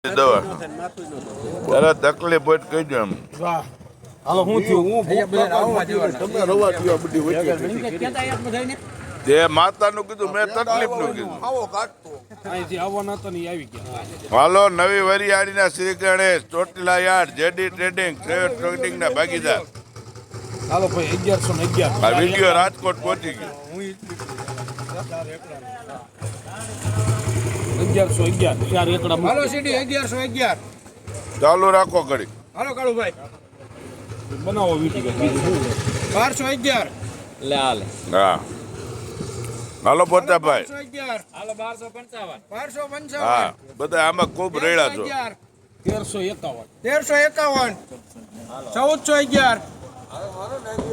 દવા તારા તકલીફ હોય કહી દો એમ હાલો હું થયું હું તમે રવા થયો બધી વચ્ચે જે માતાનું કીધું મેં તકલીફનું કીધું આવો કાઢતો અહીંથી આવવાના તો નહીં આવી ગયા. હાલો નવી વરિયાળીના Shri Ganesh Chotila yard JD trading private ટ્રેડિંગના ભાગીદાર હાલો ભાઈ 1111 આ વિડીયો રાજકોટ પહોંચી ગયો 1111 ચાર એકડા હાલો સીડી 1111 ચાલુ રાખો ઘડી હાલો કાળુભાઈ બનાવો વિડીયો 1211 લે હાલે હા હાલો પોતાભાઈ 1211 હાલો 1255 1255 હા બધા આમાં ખૂબ રેડા છો 1351 1351 1411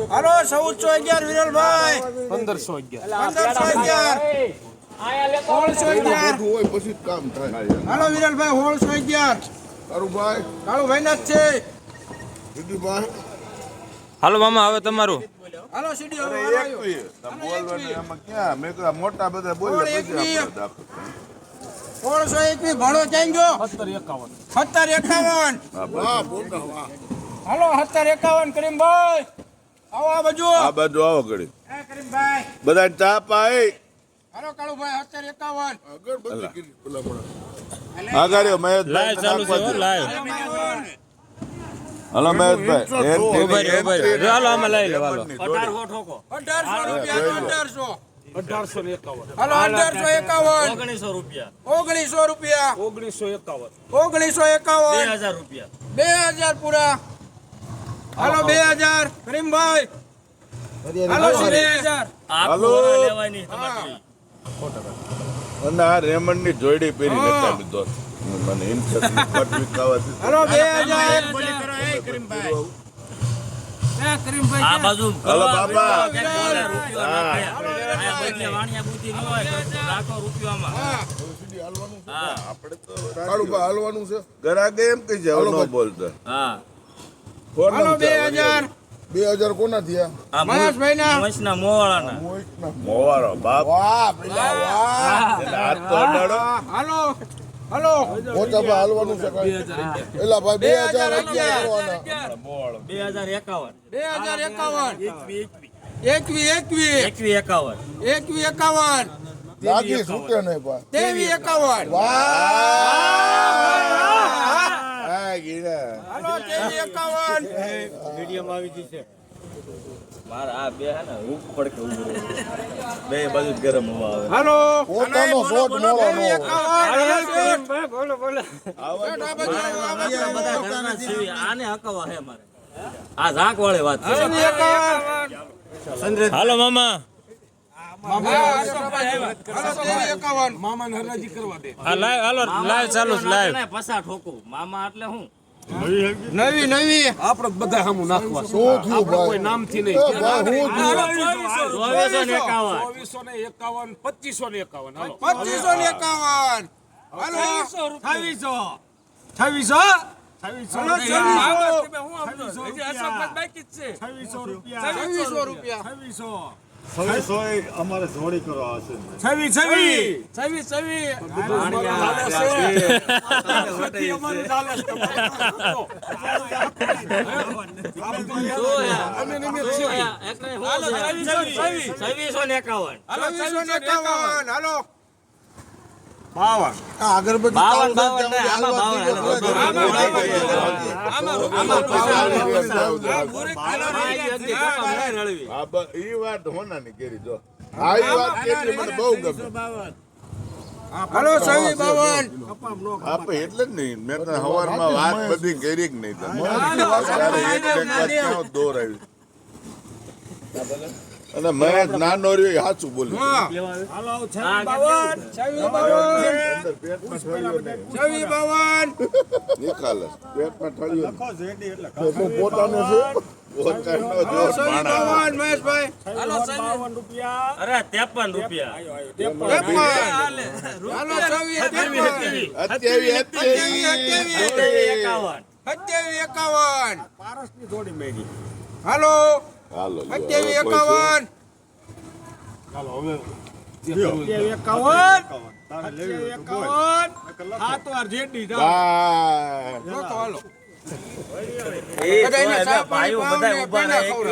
હાલો 1411 વિરલભાઈ 1511 1611 હોય પછી જ કામ થાય હાલો વિરલભાઈ 1611 કારુભાઈ કાળુભાઈ ના જ છે દીદીભાઈ હાલો મામા હવે તમારું હાલો સીડી અરે હવે એક વી તમે બોલવાના આમાં ક્યાં મેં કીધું મોટા બધા બોલે પછી આપણે દાખલ 1621 ભણો ક્યાં ગયો 1751 1751 વાહ બોટા વાહ હાલો 1751 કરીમભાઈ આવો આ બાજુ આ બાજુ આવો ઘડી એ કરીમભાઈ બધા ચા પાય હાલો કાળુભાઈ 1751 આગળ બધી કરી પેલા પણ આ ગાડીઓ મહેશ લાઈવ ચાલુ છે હો, લાઈવ હલો મહેશભાઈ ઉભા રહ્યો. હાલો આમાં લઈ લો હાલો 1800 રૂપિયા 1800 1851 હાલો 1851 ₹1900 રૂપિયા 1951 1951 2000 પૂરા હાલો 2000 કરીમભાઈ હાલો 2000 હાલો અને આ રેમન્ડ ની જોડી પહેરી નતા લીધો મને ઇન્ટરેસ્ટ પટવી ખાવાથી હાલો 2000 આ બાજુ હાલો બાપા આપણે તો કારુભાઈ હાલવાનું છે ગરાગે એમ કહી જાવ ન બોલતા હા ફોન હાલો 2000 2000 કોના થયા મહેશભાઈ ના મસ્તના મોવાળાના મોહિતના મોવારો બાપ વાહ પેલા વાહ એટલે હાથ તો અડાડો હાલો હાલો મોટાભાઈ હાલવાનું છે કાંઈ એલા ભાઈ 2011 કરવાના 21 લાગી છૂટે નહીં ભાઈ 23 51 વાહ આ ગીરા હાલો 23 મીડિયમ આવી ગઈ છે મારા આ બે હે ને રૂપ પડકે ઉભો બે બાજુ ગરમ હવા આવે હાલો પોતાનો શોટ મોળો ન હોય. આને હકવા હે મારે આ ઝાંક વાળી વાત છે હાલો મામા મામાને હરાજી કરવા દે. આ લાઈવ હાલો લાઈવ ચાલુ છે લાઈવ પસા ઠોકું મામા એટલે હું નવી આપણે બધા સામું નાખવા છે. શું થયું આપણે કોઈ ભાઈ નામથી એ નહીં ભાઈ હું થયું 2451 2451 2551 રૂપિયા અમારે જોડી કરવા હશે હાલો આ અગરબત્તી ચાલુ છે ત્યાં ઈ વાત હોનાની કેરી જો આ ઈ વાત કેટલી મને બહુ ગમે હાલો 52 આપે એટલે જ નહીં મેં તો હવારમાં વાત બધી કરી જ નહીં ત્યારે એક ક્યાં દોર આવી અને મહેશ નાનો રહ્યો એ સાચું બોલ્યું નિકાલ પેટમાં ઠળ્યો પોતાનો છે પોતાનો જો પાણા મહેશભાઈ અરે 53 રૂપિયા હાલો 27 પારસની જોડી મેગી હાલો હાલો 27 51 ચાલો હવે 51 તારે લેવી હોય તો બોલ. 51 7 વાર જેડી જાઓ બસ લોકો હાલો એ તો ભાઈઓ બધા ઉભા રહે